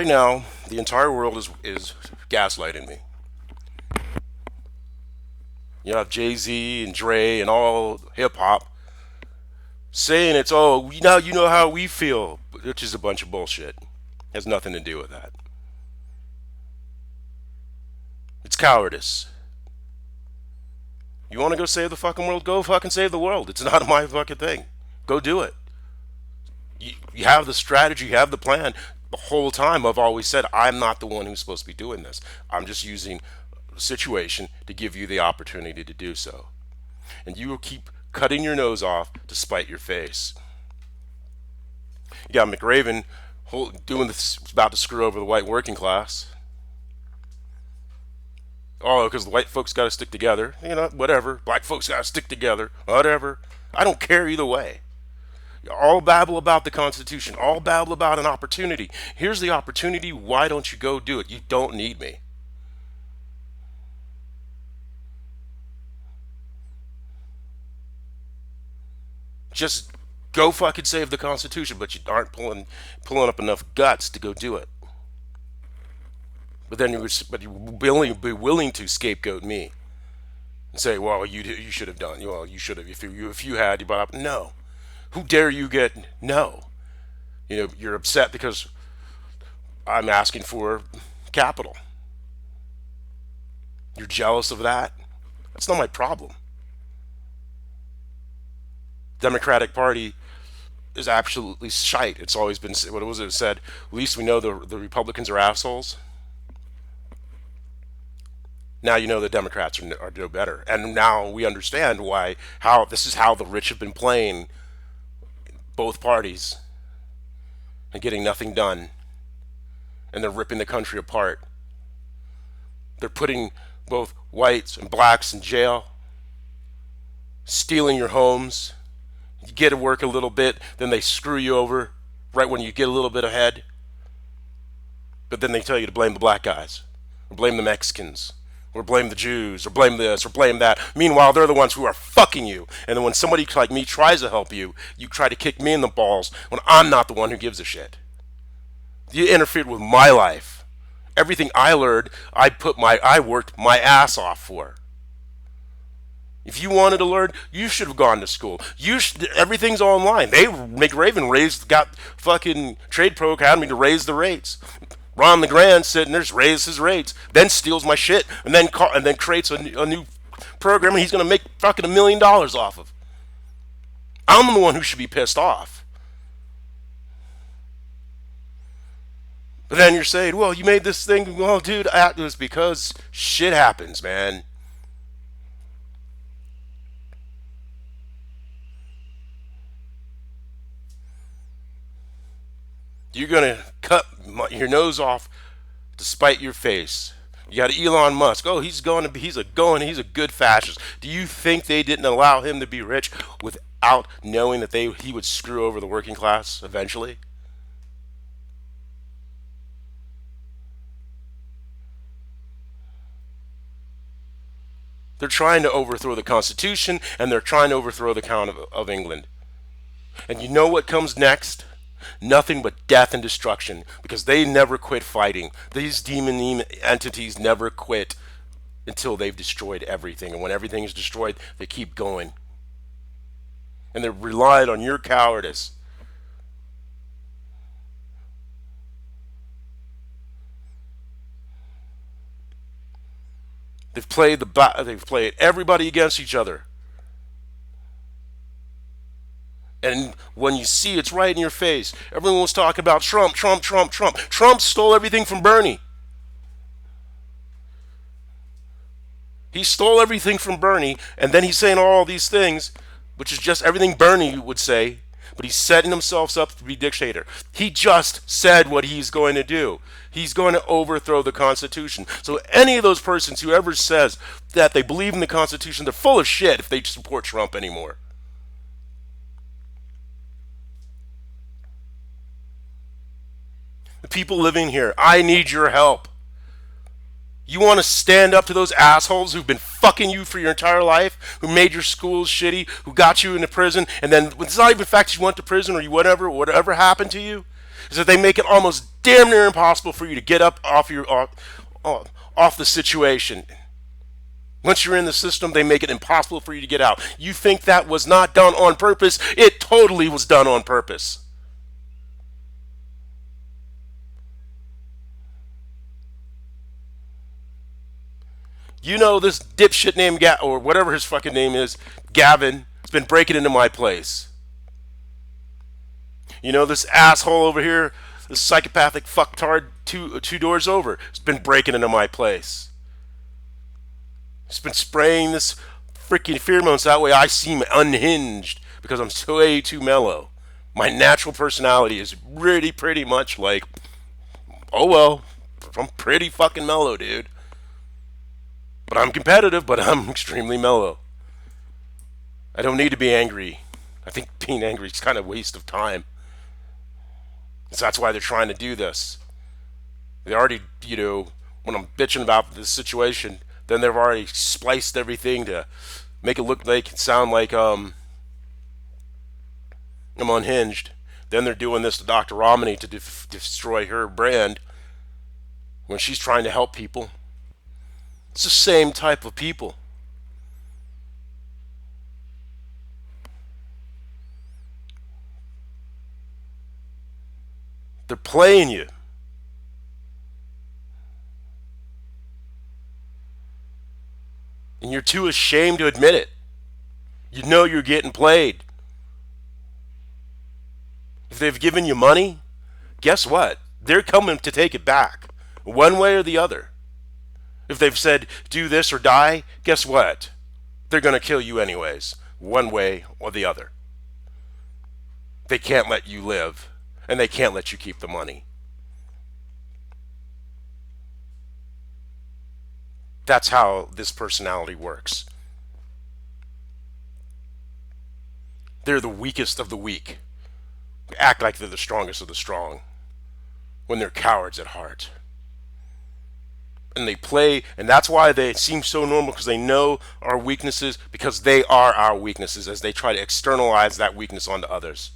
Right now, the entire world is gaslighting me. You have Jay-Z and Dre and all hip hop saying it's, oh, you know how we feel, which is a bunch of bullshit. Has nothing to do with that. It's cowardice. You want to go save the fucking world? Go fucking save the world. It's not my fucking thing. Go do it. You have the strategy, you have the plan. The whole time I've always said I'm not the one who's supposed to be doing this. I'm just using the situation to give you the opportunity to do so. And you will keep cutting your nose off to spite your face. You got McRaven doing this, about to screw over the white working class. Oh, because the white folks got to stick together. You know, whatever. Black folks got to stick together. Whatever. I don't care either way. All babble about the Constitution. All babble about an opportunity. Here's the opportunity. Why don't you go do it? You don't need me. Just go fucking save the Constitution, but you aren't pulling up enough guts to go do it. But you be willing to scapegoat me and say, well, you should have done. Well, you should have if you had. You brought up no. Who dare you get no? You know, you're upset because I'm asking for capital. You're jealous of that. That's not my problem. Democratic Party is absolutely shite. It's always been, what was it said? At least we know the Republicans are assholes. Now you know the Democrats are no better, and now we understand why. How this is how the rich have been playing both parties and getting nothing done, and they're ripping the country apart. They're putting both whites and blacks in jail, stealing your homes. You get to work a little bit, then they screw you over right when you get a little bit ahead. But then they tell you to blame the black guys, or blame the Mexicans, or blame the Jews, or blame this, or blame that. Meanwhile, they're the ones who are fucking you. And then when somebody like me tries to help you, you try to kick me in the balls when I'm not the one who gives a shit. You interfered with my life. Everything I learned, I worked my ass off for. If you wanted to learn, you should have gone to school. Everything's online. McRaven got fucking Trade Pro Academy to raise the rates. Ron LeGrand sitting there raises his rates, then steals my shit, and then creates a new program he's going to make fucking $1 million off of. I'm the one who should be pissed off. But then you're saying, well, you made this thing. Well, dude, it was because shit happens, man. You're going to cut your nose off to spite your face. You got Elon Musk. Oh, he's a good fascist. Do you think they didn't allow him to be rich without knowing that he would screw over the working class eventually? They're trying to overthrow the Constitution, and they're trying to overthrow the Crown of England. And you know what comes next? Nothing but death and destruction, because they never quit fighting. These demon entities never quit until they've destroyed everything. And when everything is destroyed, they keep going. And they're relied on your cowardice. They've played everybody against each other. And when you see it's right in your face, everyone was talking about Trump, Trump, Trump, Trump. Trump stole everything from Bernie. He stole everything from Bernie, and then he's saying all these things, which is just everything Bernie would say, but he's setting himself up to be dictator. He just said what he's going to do. He's going to overthrow the Constitution. So any of those persons who ever says that they believe in the Constitution, they're full of shit if they support Trump anymore. The people living here, I need your help. You want to stand up to those assholes who've been fucking you for your entire life, who made your schools shitty, who got you into prison, and then it's not even the fact you went to prison or whatever happened to you, is that they make it almost damn near impossible for you to get up off the situation. Once you're in the system, they make it impossible for you to get out. You think that was not done on purpose? It totally was done on purpose. You know this dipshit named or whatever his fucking name is, Gavin, has been breaking into my place. You know this asshole over here, this psychopathic fucktard two doors over, has been breaking into my place. He's been spraying this freaking pheromones that way I seem unhinged because I'm so way too mellow. My natural personality is really pretty much like, oh well, I'm pretty fucking mellow, dude. But I'm competitive, but I'm extremely mellow. I don't need to be angry. I think being angry is kind of a waste of time. So that's why they're trying to do this. They already, when I'm bitching about this situation, then they've already spliced everything to make it look like, sound like I'm unhinged. Then they're doing this to Dr. Romney to destroy her brand when she's trying to help people. It's the same type of people. They're playing you. And you're too ashamed to admit it. You know you're getting played. If they've given you money, guess what? They're coming to take it back, one way or the other. If they've said, do this or die, guess what? They're going to kill you anyways, one way or the other. They can't let you live, and they can't let you keep the money. That's how this personality works. They're the weakest of the weak. They act like they're the strongest of the strong when they're cowards at heart. And they play, and that's why they seem so normal, because they know our weaknesses, because they are our weaknesses as they try to externalize that weakness onto others.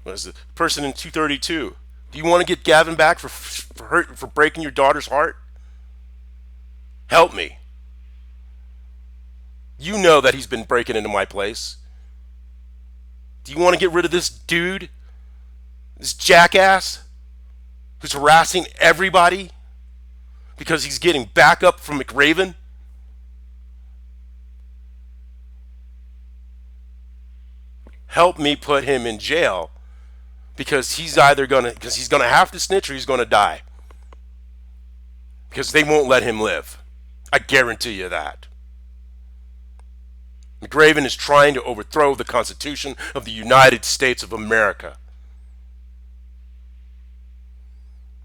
What is the person in 232? Do you want to get Gavin back for breaking your daughter's heart? Help me. You know that he's been breaking into my place. Do you want to get rid of this dude? This jackass who's harassing everybody because he's getting backup from McRaven? Help me put him in jail, because he's gonna have to snitch or he's gonna die. Because they won't let him live. I guarantee you that. McRaven is trying to overthrow the Constitution of the United States of America.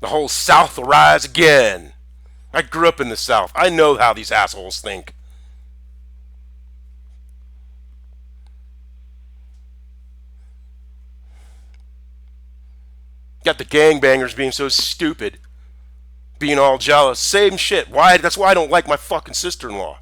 The whole South will rise again. I grew up in the South. I know how these assholes think. Got the gangbangers being so stupid, being all jealous. Same shit. Why? That's why I don't like my fucking sister-in-law.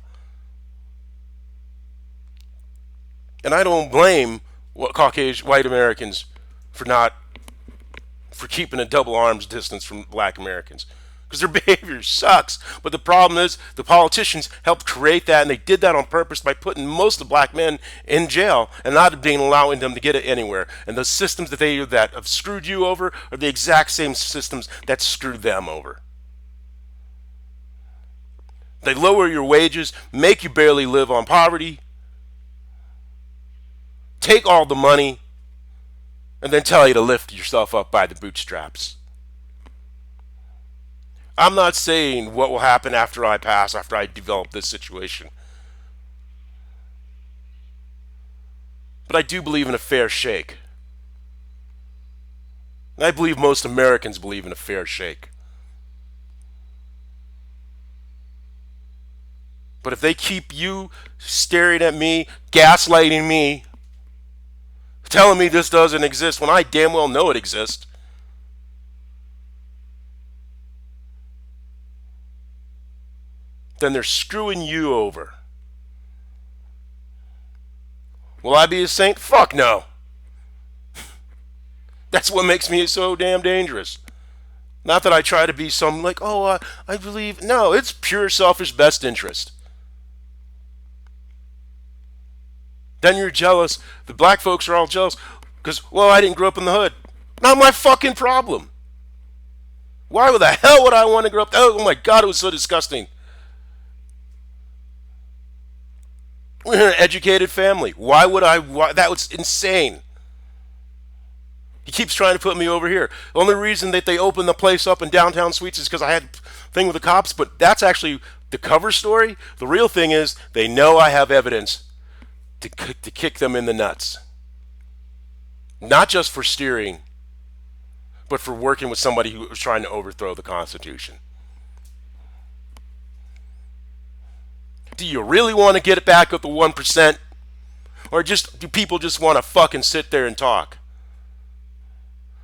And I don't blame Caucasian white Americans for keeping a double arms distance from black Americans, because their behavior sucks. But the problem is the politicians helped create that, and they did that on purpose by putting most of the black men in jail and not allowing them to get it anywhere. And the systems that have screwed you over are the exact same systems that screwed them over. They lower your wages, make you barely live on poverty, take all the money, and then tell you to lift yourself up by the bootstraps. I'm not saying what will happen after I pass, after I develop this situation. But I do believe in a fair shake. And I believe most Americans believe in a fair shake. But if they keep you staring at me, gaslighting me, telling me this doesn't exist when I damn well know it exists, then they're screwing you over. Will I be a saint? Fuck no. That's what makes me so damn dangerous. Not that I try to be some like, oh, I believe. No, it's pure selfish best interest. Then you're jealous. The black folks are all jealous because, well, I didn't grow up in the hood. Not my fucking problem. Why the hell would I want to grow up? Oh my God, it was so disgusting. We're in an educated family. Why would I? That was insane. He keeps trying to put me over here. The only reason that they opened the place up in downtown Suites is because I had a thing with the cops, but that's actually the cover story. The real thing is they know I have evidence to kick them in the nuts. Not just for steering, but for working with somebody who was trying to overthrow the Constitution. Do you really want to get it back with the 1%? Or do people just want to fucking sit there and talk?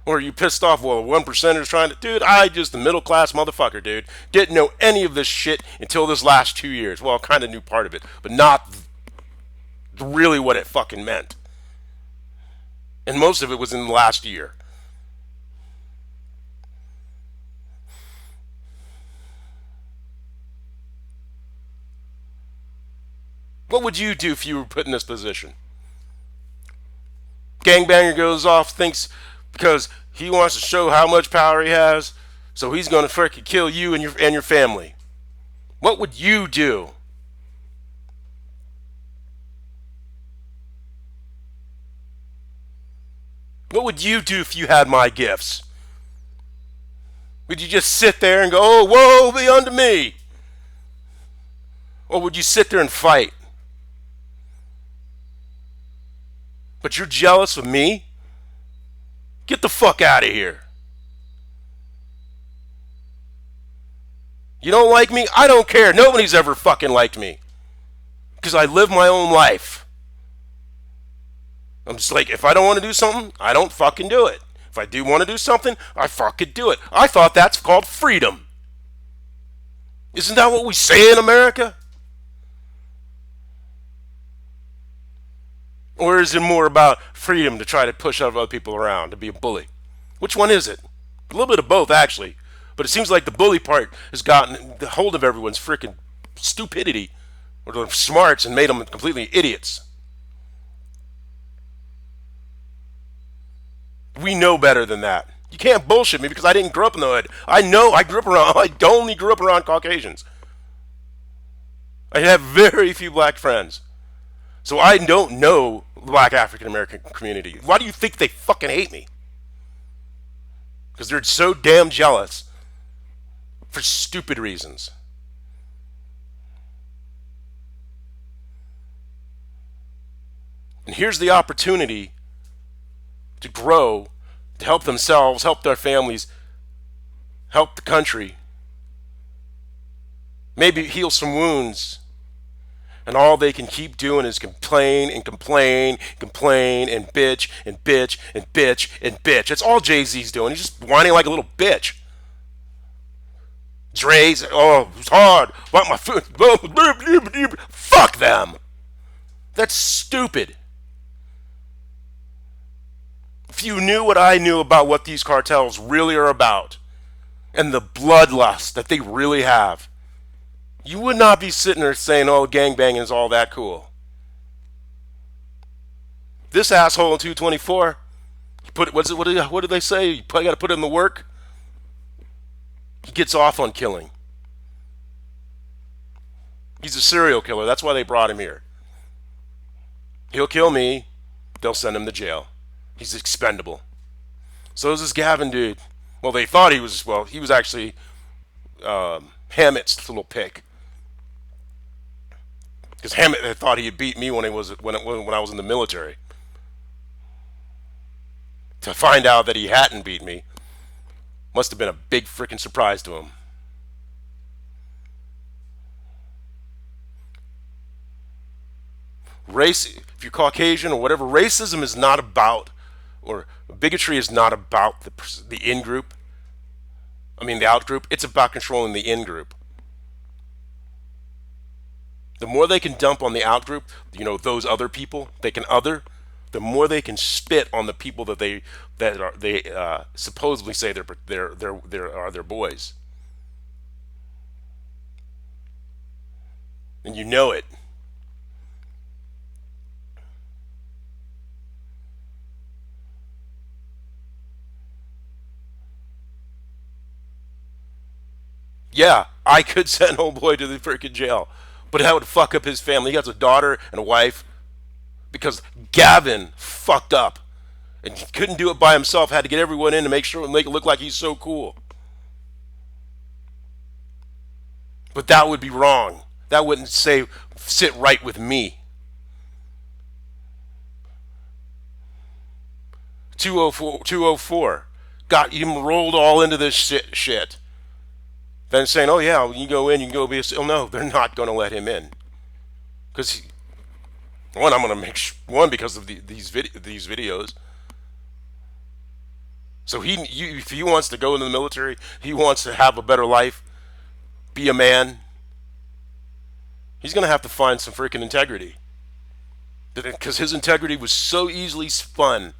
Or are you pissed off? Well, the 1%ers trying to... Dude, I just the middle class motherfucker, dude. Didn't know any of this shit until this last 2 years. Well, I kind of knew part of it, but not really what it fucking meant. And most of it was in the last year. What would you do if you were put in this position? Gangbanger goes off, thinks because he wants to show how much power he has, so he's going to freaking kill you and your family. What would you do? What would you do if you had my gifts? Would you just sit there and go, oh, woe be unto me? Or would you sit there and fight? But you're jealous of me? Get the fuck out of here. You don't like me? I don't care. Nobody's ever fucking liked me. Because I live my own life. I'm just like, if I don't want to do something, I don't fucking do it. If I do want to do something, I fucking do it. I thought that's called freedom. Isn't that what we say in America? Or is it more about freedom to try to push other people around, to be a bully? Which one is it? A little bit of both, actually. But it seems like the bully part has gotten the hold of everyone's freaking stupidity or their smarts and made them completely idiots. We know better than that. You can't bullshit me because I didn't grow up in the hood. I know I only grew up around Caucasians. I have very few black friends. So I don't know the black African American community. Why do you think they fucking hate me? Because they're so damn jealous for stupid reasons. And here's the opportunity to grow, to help themselves, help their families, help the country, maybe heal some wounds. And all they can keep doing is complain and complain, complain and bitch and bitch and bitch and bitch. That's all Jay-Z's doing. He's just whining like a little bitch. Dre's, oh, it's hard. Want my food. Fuck them. That's stupid. If you knew what I knew about what these cartels really are about and the bloodlust that they really have, you would not be sitting there saying, oh, gangbanging is all that cool. This asshole in 224, what did they say? You got to put in the work. He gets off on killing. He's a serial killer. That's why they brought him here. He'll kill me. They'll send him to jail. He's expendable. So is this Gavin dude. Well, they thought he was actually Hammett's little pick. Because Hammett had thought he had beat me when I was in the military. To find out that he hadn't beat me must have been a big freaking surprise to him. Race, if you're Caucasian or whatever, racism is not about, or bigotry is not about the in group. I mean the out group. It's about controlling the in group. The more they can dump on the out group, those other people they can other, the more they can spit on the people that they supposedly say they're are their boys, and you know it. Yeah, I could send old boy to the freaking jail, but that would fuck up his family. He has a daughter and a wife because Gavin fucked up and he couldn't do it by himself. Had to get everyone in to make sure and make it look like he's so cool. But that would be wrong. That wouldn't sit right with me. 204 got him rolled all into this shit. Then saying, "Oh yeah, you go in, you can go be a." Oh no, they're not going to let him in because one, I'm going to make one because of these videos. So if he wants to go into the military, he wants to have a better life, be a man. He's going to have to find some freaking integrity because his integrity was so easily spun.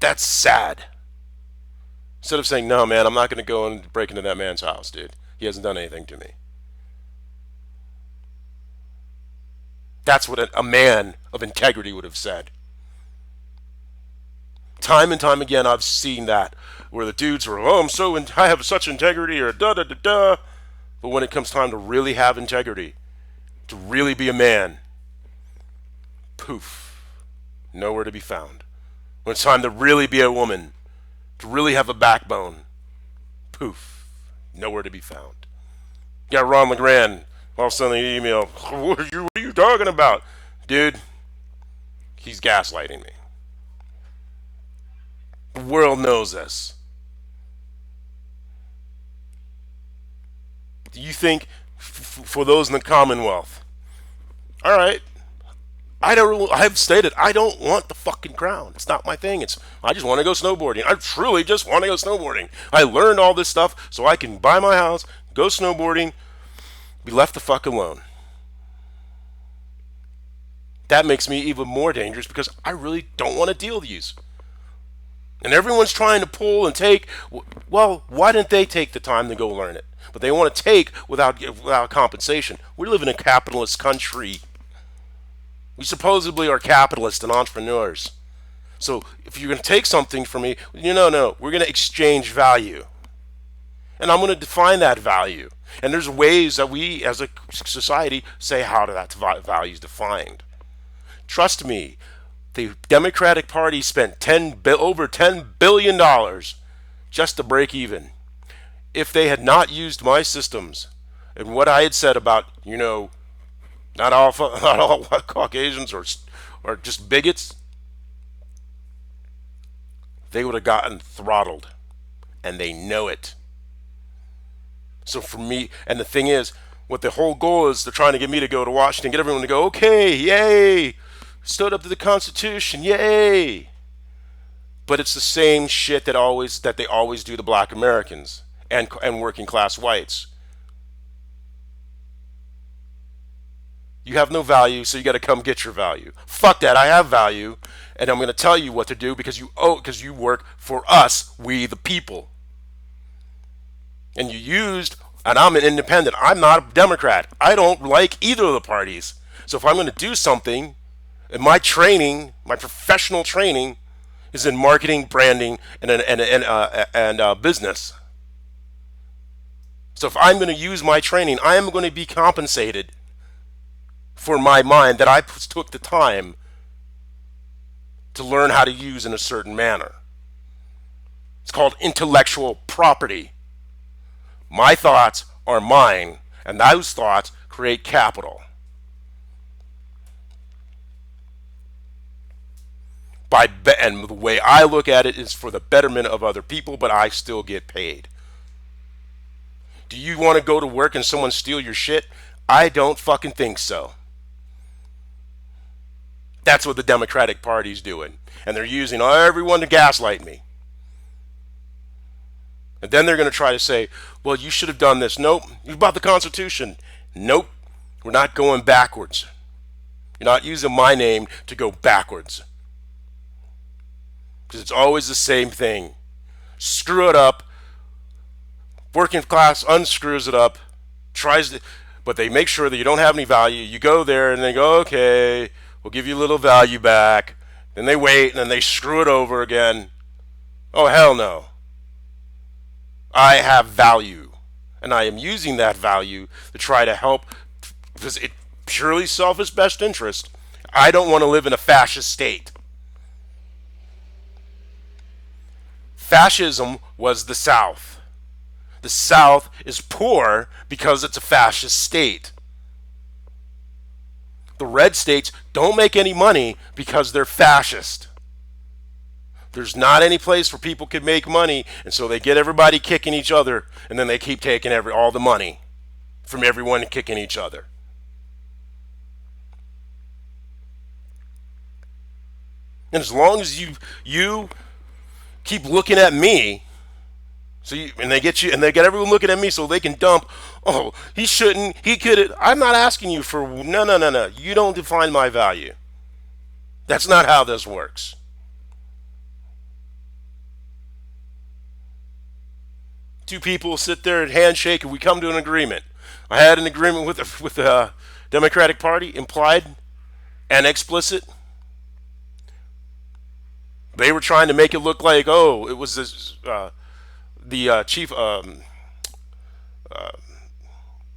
That's sad. Instead of saying, "No, man, I'm not going to go and break into that man's house, dude. He hasn't done anything to me." That's what a man of integrity would have said. Time and time again, I've seen that where the dudes are, "Oh, I have such integrity," or da da da da. But when it comes time to really have integrity, to really be a man, poof, nowhere to be found. When it's time to really be a woman, to really have a backbone, poof, nowhere to be found. You got Ron LeGrand all of a sudden an email, what are you talking about? Dude, he's gaslighting me. The world knows this. Do you think for those in the Commonwealth, all right, I've stated I don't want the fucking crown. It's not my thing. I just want to go snowboarding. I truly just want to go snowboarding. I learned all this stuff so I can buy my house, go snowboarding, be left the fuck alone. That makes me even more dangerous because I really don't want to deal with these. And everyone's trying to pull and take. Well, why didn't they take the time to go learn it? But they want to take without compensation. We live in a capitalist country. We supposedly are capitalists and entrepreneurs. So if you're going to take something from me, no, we're going to exchange value. And I'm going to define that value. And there's ways that we as a society say how that value is defined. Trust me, the Democratic Party spent over $10 billion just to break even. If they had not used my systems and what I had said about, not all Caucasians or just bigots, they would have gotten throttled. And they know it. So for me, and the thing is, what the whole goal is, they're trying to get me to go to Washington, get everyone to go, okay, yay, stood up to the Constitution, yay. But it's the same shit that they always do to black Americans and working class whites. You have no value, so you got to come get your value. Fuck that, I have value, and I'm going to tell you what to do because you work for us, we the people. And and I'm an independent. I'm not a Democrat. I don't like either of the parties. So if I'm going to do something, and my professional training, is in marketing, branding, and business. So if I'm going to use my training, I am going to be compensated for my mind that I took the time to learn how to use in a certain manner. It's called intellectual property. My thoughts are mine, and those thoughts create capital. And the way I look at it is for the betterment of other people, but I still get paid. Do you want to go to work and someone steal your shit? I don't fucking think so. That's what the Democratic Party's doing. And they're using everyone to gaslight me. And then they're going to try to say, well, you should have done this. Nope. You bought the Constitution. Nope. We're not going backwards. You're not using my name to go backwards. Because it's always the same thing. Screw it up. Working class unscrews it up. Tries to, but they make sure that you don't have any value. You go there and they go, okay, we'll give you a little value back. Then they wait and then they screw it over again. Oh, hell no. I have value. And I am using that value to try to help, because it purely selfish best interest. I don't want to live in a fascist state. Fascism was the South. The South is poor because it's a fascist state. The red states don't make any money because they're fascist. There's not any place where people can make money, and so they get everybody kicking each other, and then they keep taking all the money from everyone and kicking each other. And as long as you keep looking at me, and they get everyone looking at me so they can dump. Oh, he shouldn't. He could. I'm not asking you for no. You don't define my value. That's not how this works. Two people sit there and handshake, and we come to an agreement. I had an agreement with the Democratic Party, implied and explicit. They were trying to make it look like, oh, it was this. The chief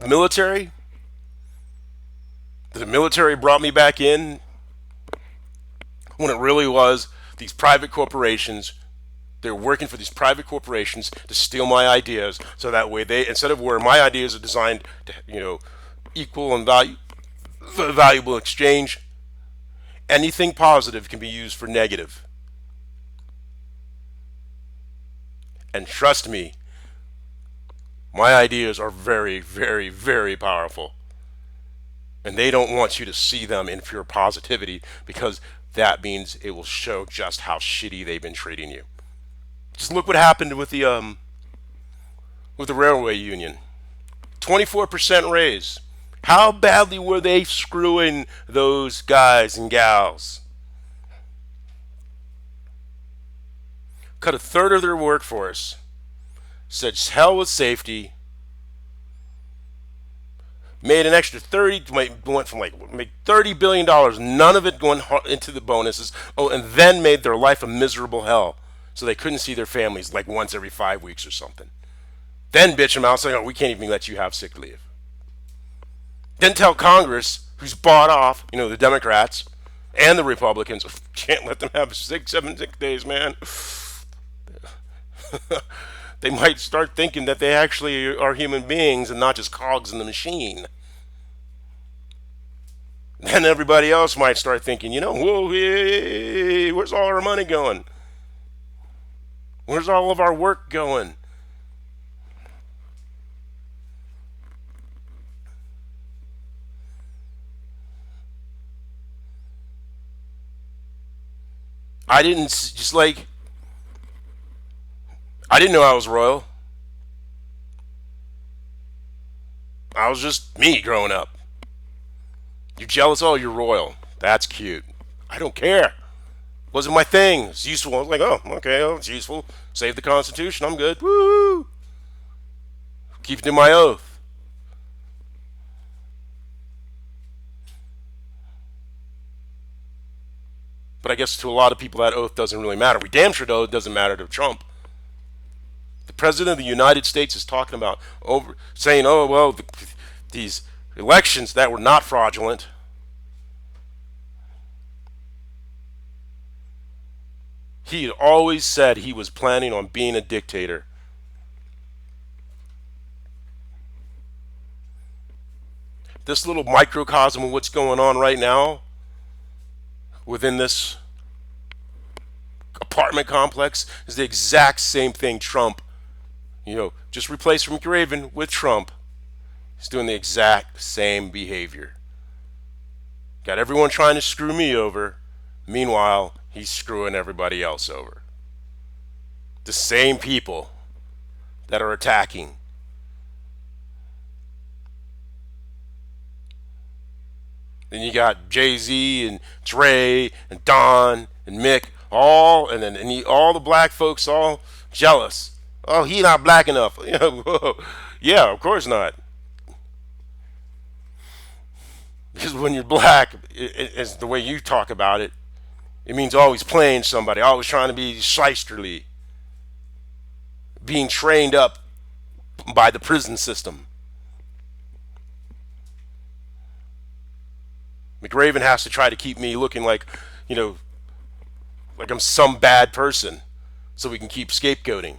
military. The military brought me back in when it really was these private corporations. They're working for these private corporations to steal my ideas, so that way they, instead of where my ideas are designed to, equal and valuable exchange, anything positive can be used for negative. And trust me, my ideas are very, very, very powerful. And they don't want you to see them in pure positivity, because that means it will show just how shitty they've been treating you. Just look what happened with the railway union. 24% raise. How badly were they screwing those guys and gals? Cut a third of their workforce. Said hell with safety. Made an extra went from make $30 billion. None of it going into the bonuses. Oh, and then made their life a miserable hell, so they couldn't see their families like once every 5 weeks or something. Then bitch them out saying, oh, we can't even let you have sick leave. Then tell Congress, who's bought off, the Democrats and the Republicans, can't let them have 7 sick days, man. They might start thinking that they actually are human beings and not just cogs in the machine. Then everybody else might start thinking, whoa, hey, where's all our money going? Where's all of our work going? I didn't know I was royal. I was just me growing up. You're jealous? Oh, you're royal. That's cute. I don't care. Wasn't my thing. It's useful. I was like, oh, okay, it's useful. Save the Constitution. I'm good. Woo! Keep to my oath. But I guess to a lot of people that oath doesn't really matter. We damn sure know it doesn't matter to Trump. The President of the United States is talking about saying, oh, well, these elections that were not fraudulent. He had always said he was planning on being a dictator. This little microcosm of what's going on right now within this apartment complex is the exact same thing Trump, just replace McRaven with Trump. He's doing the exact same behavior. Got everyone trying to screw me over. Meanwhile, he's screwing everybody else over. The same people that are attacking. Then you got Jay-Z and Dre and Don and Mick, all and then all the black folks all jealous. Oh, he not black enough. Yeah, of course not. Because when you're black, it's the way you talk about it. It means always playing somebody, always trying to be shysterly, being trained up by the prison system. McRaven has to try to keep me looking like, you know, like I'm some bad person so we can keep scapegoating.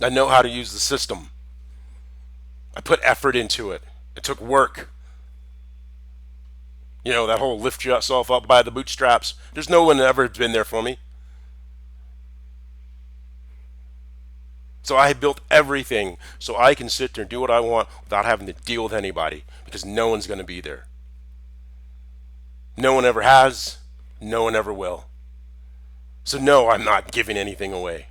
I know how to use the system. I put effort into it. It took work. You know, that whole lift yourself up by the bootstraps. There's no one ever been there for me. So I built everything so I can sit there and do what I want without having to deal with anybody because no one's going to be there. No one ever has. No one ever will. So no, I'm not giving anything away.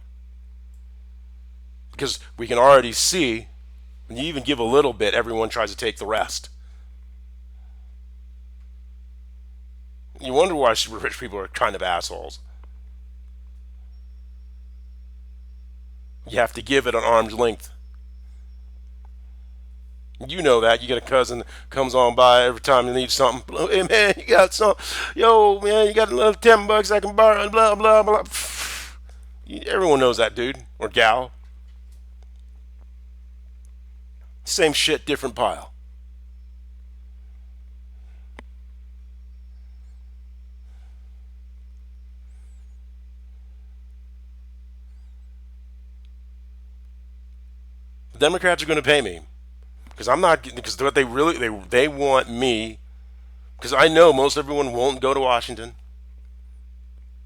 Because we can already see when you even give a little bit, everyone tries to take the rest. You wonder why rich people are kind of assholes. You have to give it an arm's length. You know that. You got a cousin that comes on by every time you need something. Hey man, you got something? Yo man, you got a little $10 I can borrow? Blah blah blah. Everyone knows that dude or gal. Same shit, different pile. The Democrats are going to pay me because I'm not because what they want me because I know most everyone won't go to Washington,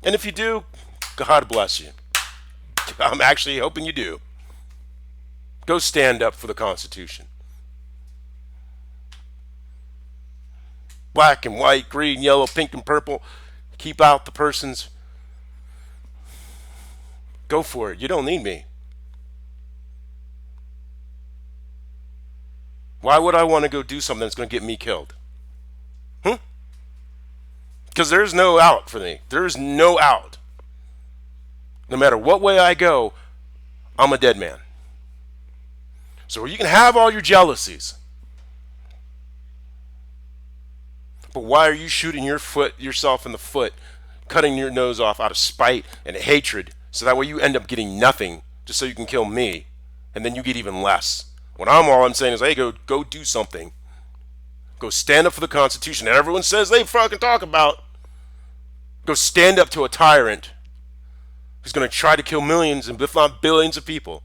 and if you do, God bless you. I'm actually hoping you do. Go stand up for the Constitution. Black and white, green, yellow, pink, and purple. Keep out the persons. Go for it. You don't need me. Why would I want to go do something that's going to get me killed? Because there's no out for me. There is no out. No matter what way I go, I'm a dead man. So you can have all your jealousies. But why are you shooting yourself in the foot, cutting your nose off out of spite and hatred, so that way you end up getting nothing just so you can kill me, and then you get even less? When all I'm saying is, hey, go do something. Go stand up for the Constitution that everyone says they fucking talk about. Go stand up to a tyrant who's going to try to kill millions and if not billions of people.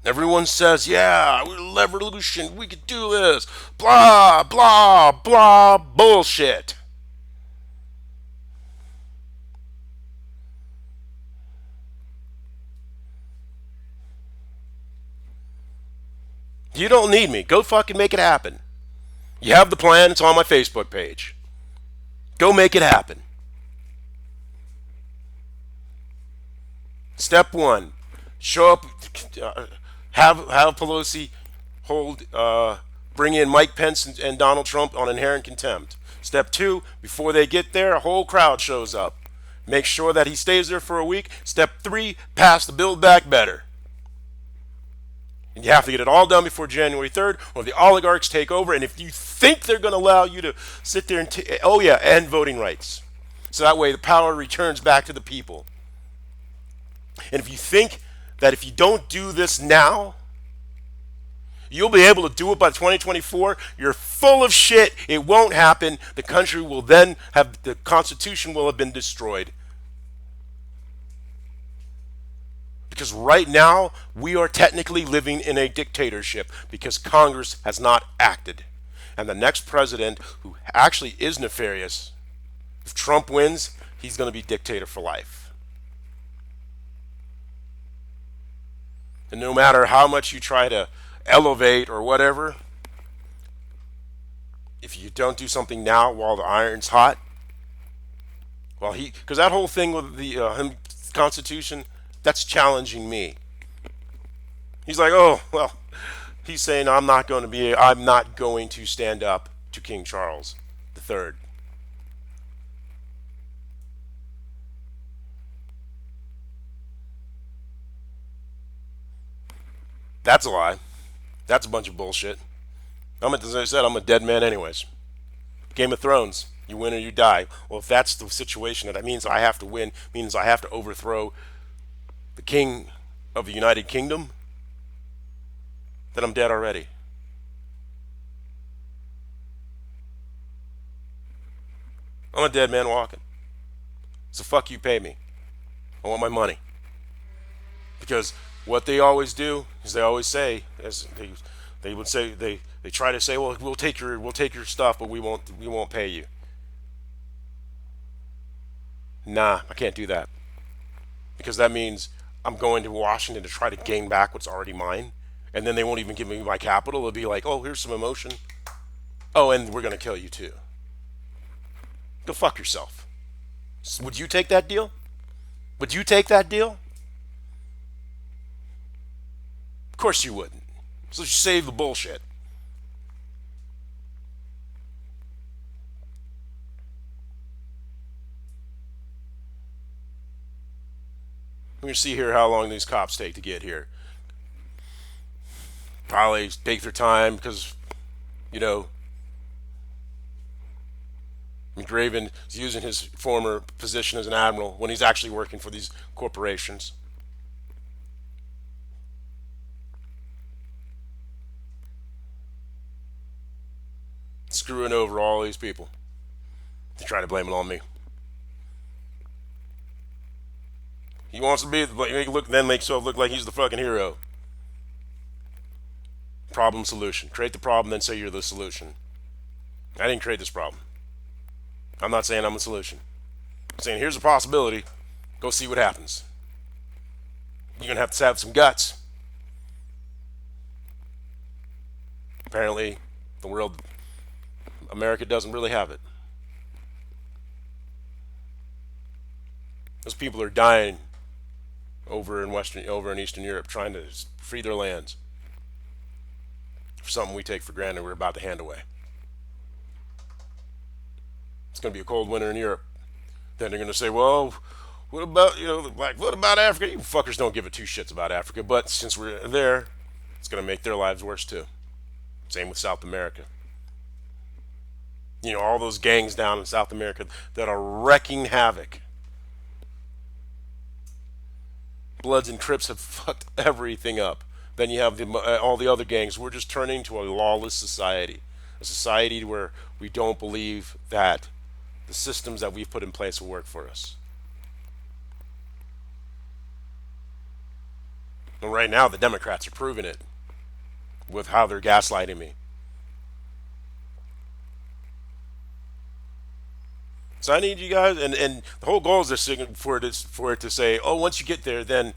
Everyone says, yeah, we're revolution, we could do this. Blah, blah, blah, bullshit. You don't need me. Go fucking make it happen. You have the plan. It's on my Facebook page. Go make it happen. Step one, show up, have Pelosi bring in Mike Pence and Donald Trump on inherent contempt. Step two, before they get there, a whole crowd shows up. Make sure that he stays there for a week. Step three, pass the Build Back Better. And you have to get it all done before January 3rd, or the oligarchs take over. And if you think they're going to allow you to sit there and and voting rights. So that way the power returns back to the people. And if you think that if you don't do this now, you'll be able to do it by 2024, you're full of shit. It won't happen. The country will then the Constitution will have been destroyed. Because right now, we are technically living in a dictatorship because Congress has not acted. And the next president, who actually is nefarious, if Trump wins, he's going to be dictator for life. And no matter how much you try to elevate or whatever, if you don't do something now while the iron's hot, while he, because that whole thing with the Constitution, that's challenging me. He's like, oh well, he's saying I'm not going to stand up to King Charles III. That's a lie. That's a bunch of bullshit. As I said, I'm a dead man anyways. Game of Thrones, you win or you die. Well, if that's the situation, that means I have to win, means I have to overthrow the king of the United Kingdom, then I'm dead already. I'm a dead man walking. So fuck you, pay me. I want my money. Because what they always do is they always say, as they would say, they try to say, well, we'll take your stuff, but we won't pay you. Nah, I can't do that. Because that means I'm going to Washington to try to gain back what's already mine. And then they won't even give me my capital. It'll be like, oh, here's some emotion. Oh, and we're going to kill you too. Go fuck yourself. Would you take that deal? Would you take that deal? Of course you wouldn't. So just save the bullshit. We're going to see here how long these cops take to get here. Probably take their time because, you know, McRaven is using his former position as an admiral when he's actually working for these corporations. Screwing over all these people. They try to blame it on me. He wants to make himself look like he's the fucking hero. Problem solution. Create the problem, then say you're the solution. I didn't create this problem. I'm not saying I'm the solution. I'm saying here's a possibility. Go see what happens. You're gonna have to have some guts. Apparently, America doesn't really have it. Those people are dying over in Eastern Europe trying to free their lands for something we take for granted we're about to hand away. It's going to be a cold winter in Europe. Then they're going to say, well, what about, what about Africa? You fuckers don't give a two shits about Africa, but since we're there, it's going to make their lives worse too. Same with South America. All those gangs down in South America that are wrecking havoc. Bloods and Crips have fucked everything up. Then you have all the other gangs. We're just turning to a lawless society. A society where we don't believe that the systems that we've put in place will work for us. And right now, the Democrats are proving it with how they're gaslighting me. So I need you guys, and the whole goal is for it to say, oh, once you get there, then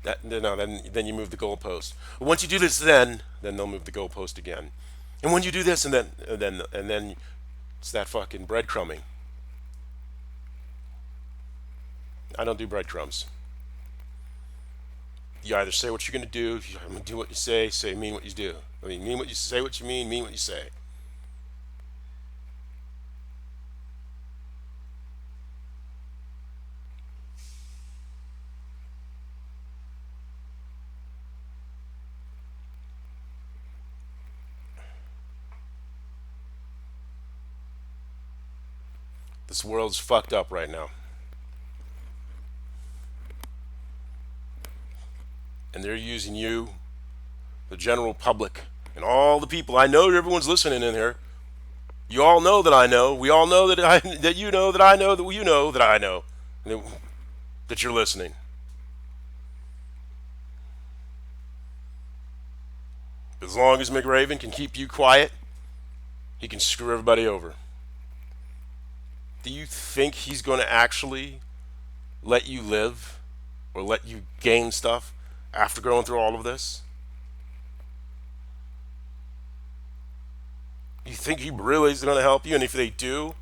you move the goalpost. Once you do this, then they'll move the goalpost again. And when you do this, and then it's that fucking breadcrumbing. I don't do breadcrumbs. You either say what you're gonna do, I'm gonna do what you say, mean what you do. Mean what you say, what you mean what you say. This world's fucked up right now. And they're using you, the general public, and all the people. I know everyone's listening in here. You all know that I know. We all know that you know that I know that you know that I know that you're listening. As long as McRaven can keep you quiet, he can screw everybody over. Do you think he's going to actually let you live or let you gain stuff after going through all of this? You think he really is going to help you? And if they do,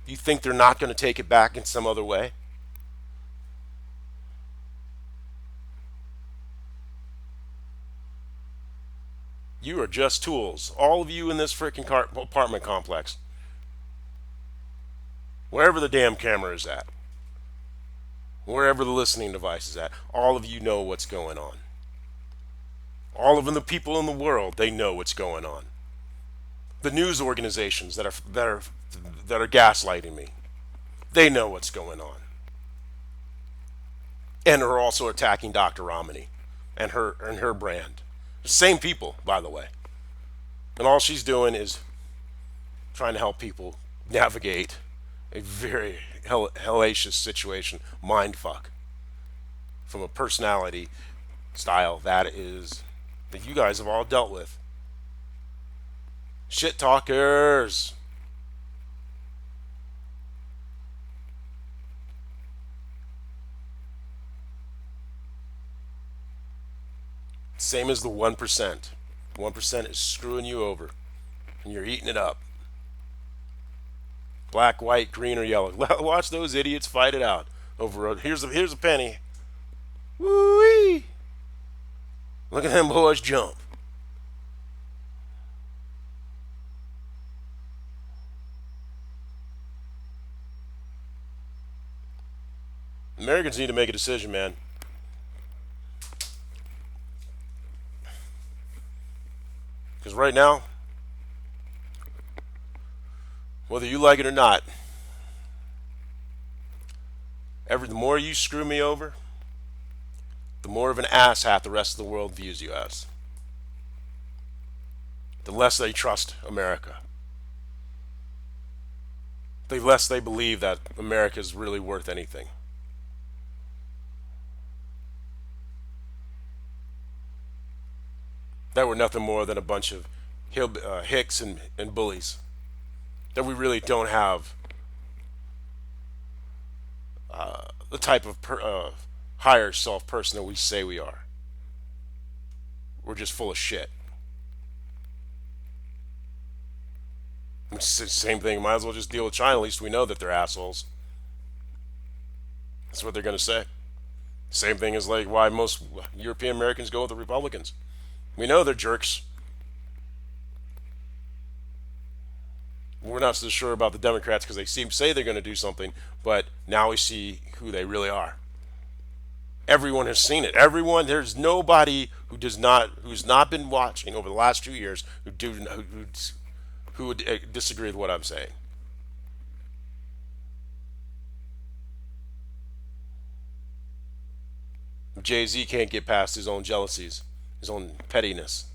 you think they're not going to take it back in some other way? You are just tools. All of you in this freaking apartment complex, wherever the damn camera is at, wherever the listening device is at, all of you know what's going on. All of the people in the world, they know what's going on. The news organizations that are gaslighting me, they know what's going on, and are also attacking Dr. Romney and her brand. The same people, by the way. And all she's doing is trying to help people navigate a very hellacious situation, mindfuck, from a personality style that you guys have all dealt with. Shit talkers. Same as the 1%. 1% is screwing you over, and you're eating it up. Black, white, green, or yellow. Watch those idiots fight it out over. Here's a penny. Woo-wee! Look at them boys jump. Americans need to make a decision, man. Because right now, whether you like it or not, the more you screw me over, the more of an asshat the rest of the world views you as. The less they trust America. The less they believe that America is really worth anything. That we're nothing more than a bunch of hicks and bullies. That we really don't have the type of higher self person that we say we are. We're just full of shit. It's the same thing. Might as well just deal with China. At least we know that they're assholes. That's what they're going to say. Same thing as like why most European Americans go with the Republicans. We know they're jerks. We're not so sure about the Democrats because they say they're going to do something, but now we see who they really are. Everyone has seen it. There's nobody who's not been watching over the last 2 years who would disagree with what I'm saying. Jay-Z can't get past his own jealousies, his own pettiness.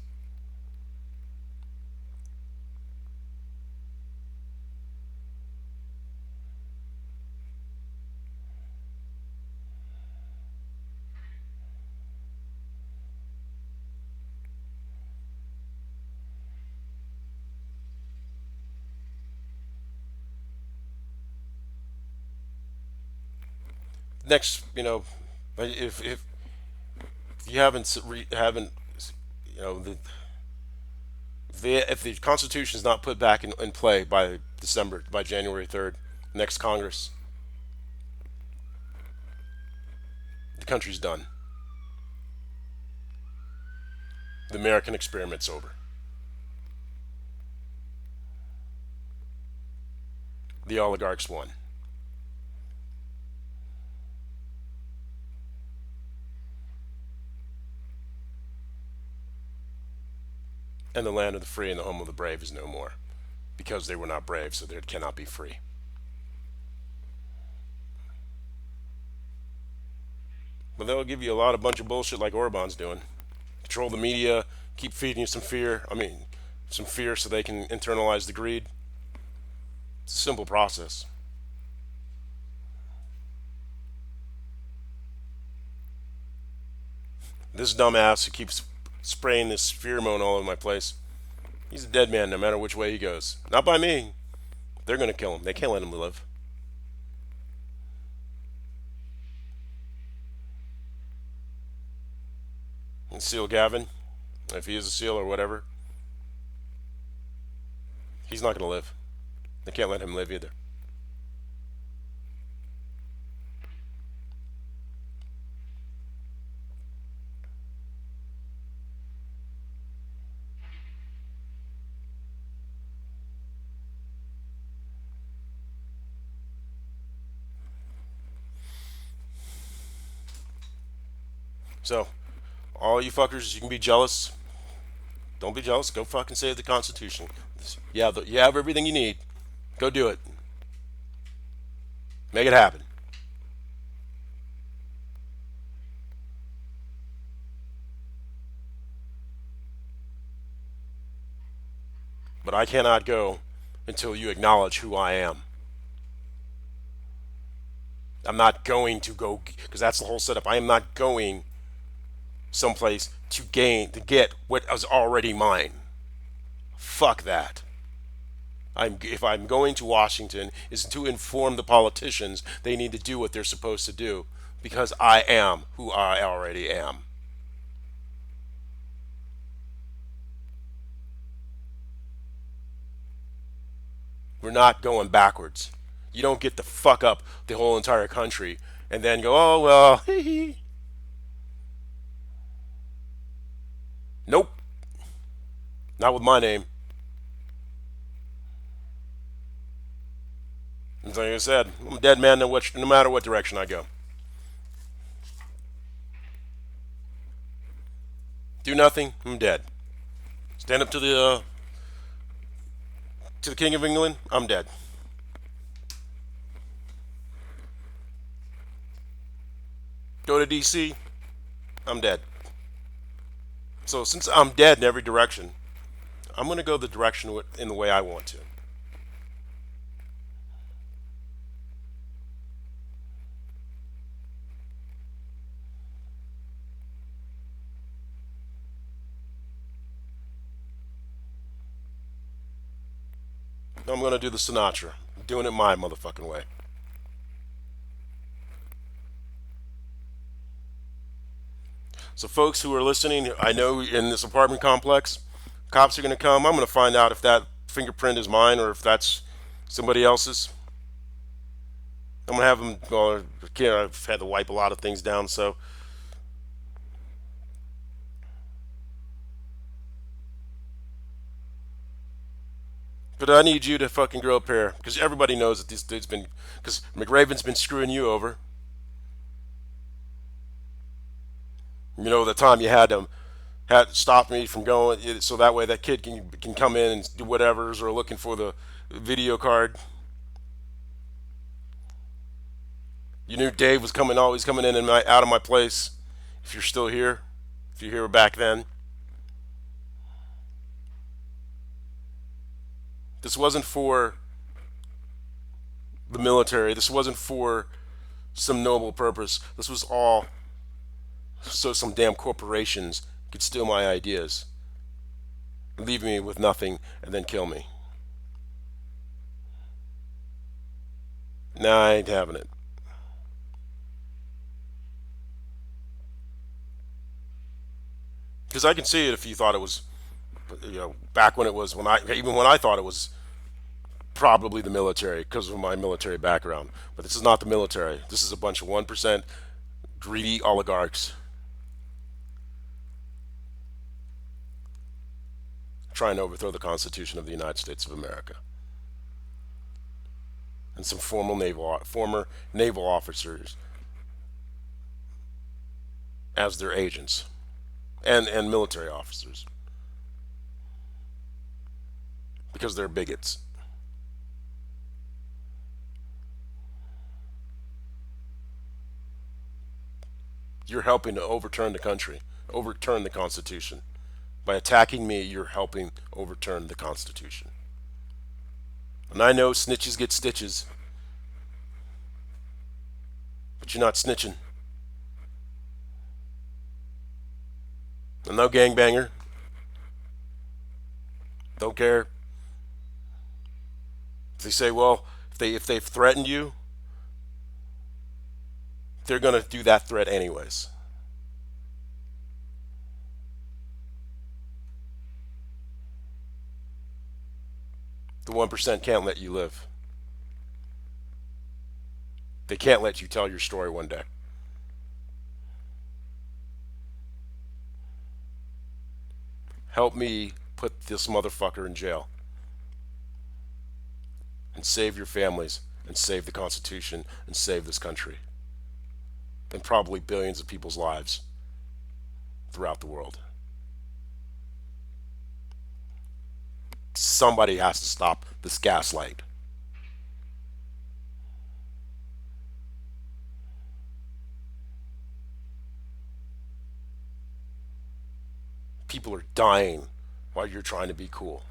Next, if you haven't, if the Constitution is not put back in play by January 3rd, next Congress, the country's done. The American experiment's over. The oligarchs won. And the land of the free and the home of the brave is no more, because they were not brave, so they cannot be free. But they'll give you a bunch of bullshit like Orban's doing. Control the media, keep feeding you some fear. Some fear so they can internalize the greed. It's a simple process. This dumbass who keeps spraying this pheromone all over my place, he's a dead man no matter which way he goes. Not by me. They're going to kill him. They can't let him live. Seal Gavin, if he is a SEAL or whatever, he's not going to live. They can't let him live either. So, all you fuckers, you can be jealous. Don't be jealous. Go fucking save the Constitution. You have everything you need. Go do it. Make it happen. But I cannot go until you acknowledge who I am. I'm not going to go because that's the whole setup. I am not going someplace to get what is already mine. Fuck that. If I'm going to Washington is to inform the politicians they need to do what they're supposed to do because I am who I already am. We're not going backwards. You don't get to fuck up the whole entire country and then go, oh well, hee hee. Nope, not with my name. Like I said, I'm a dead man no matter what direction I go. Do nothing, I'm dead. Stand up to the King of England, I'm dead. Go to DC, I'm dead. So since I'm dead in every direction, I'm going to go the direction in the way I want to. I'm going to do the Sinatra. I'm doing it my motherfucking way. So, folks who are listening, I know in this apartment complex, cops are going to come. I'm going to find out if that fingerprint is mine or if that's somebody else's. I'm going to have them, well, I've had to wipe a lot of things down, so. But I need you to fucking grow a pair, because everybody knows that this dude's been, because McRaven's been screwing you over. You know, the time you had stopped me from going, so that way that kid can come in and do whatever's or looking for the video card. You knew Dave was always coming in and out of my place. If you're still here, if you're here back then, this wasn't for the military. This wasn't for some noble purpose. This was all so some damn corporations could steal my ideas, leave me with nothing, and then kill me. Nah, I ain't having it. Because I can see it if you thought it was, back when it was even when I thought it was probably the military because of my military background. But this is not the military. This is a bunch of 1% greedy oligarchs trying to overthrow the Constitution of the United States of America. And some former naval officers as their agents and military officers because they're bigots. You're helping to overturn the country, overturn the Constitution. By attacking me, you're helping overturn the Constitution. And I know snitches get stitches, but you're not snitching. I'm no gangbanger. Don't care. If they say, well, if they've threatened you, they're gonna do that threat anyways. The 1% can't let you live. They can't let you tell your story one day. Help me put this motherfucker in jail and save your families and save the Constitution and save this country and probably billions of people's lives throughout the world. Somebody has to stop this gaslight. People are dying while you're trying to be cool.